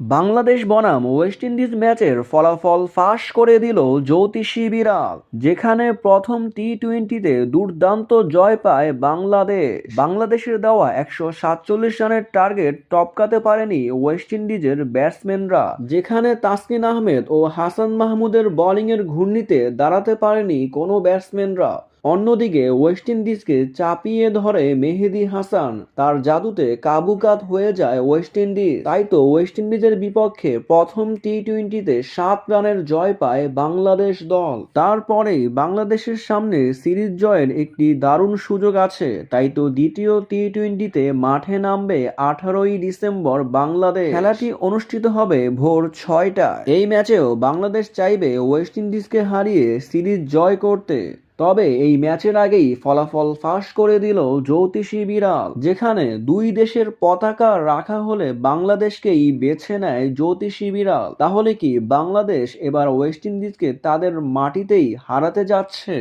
বাংলাদেশ বনাম West Indies ম্যাচের ফলাফল ফাঁস করে দিল জ্যোতিষী বিড়াল, যেখানে প্রথম টি-টোয়েন্টিতে দুর্দান্ত জয় পায় বাংলাদেশ। বাংলাদেশের দেওয়া 147 রানের টার্গেট টপকাতে পারেনি ওয়েস্ট ইন্ডিজের ব্যাটসম্যানরা, যেখানে তাসকিন আহমেদ ও হাসান মাহমুদের বোলিংয়ের ঘূর্ণিতে দাঁড়াতে পারেনি কোনো ব্যাটসম্যানরা। অন্যদিকে ওয়েস্ট ইন্ডিজকে চাপিয়ে ধরে মেহেদী হাসান, তার জাদুতে কাবুকাত হয়ে যায় ওয়েস্ট ইন্ডিজ। তাই তো ওয়েস্ট ইন্ডিজের বিপক্ষে প্রথম টি-টোয়েন্টিতে 7 রানের জয় পায় বাংলাদেশ দল। তারপরেই বাংলাদেশের সামনে সিরিজ জয়ের একটি দারুণ সুযোগ আছে। তাই তো দ্বিতীয় টি-টোয়েন্টিতে মাঠে নামবে 18ই ডিসেম্বর বাংলাদেশ। খেলাটি অনুষ্ঠিত হবে ভোর 6টায়। এই ম্যাচেও বাংলাদেশ চাইবে ওয়েস্ট ইন্ডিজকে হারিয়ে সিরিজ জয় করতে। তবে এই ম্যাচের আগেই ফলাফল ফাঁস করে দিল জ্যোতিষী বিড়াল, যেখানে দুই দেশের পতাকা রাখা হলে বাংলাদেশকেই বেছে নেয় জ্যোতিষী বিড়াল। তাহলে কি বাংলাদেশ এবার ওয়েস্ট ইন্ডিজকে তাদের মাটিতেই হারাতে যাচ্ছে?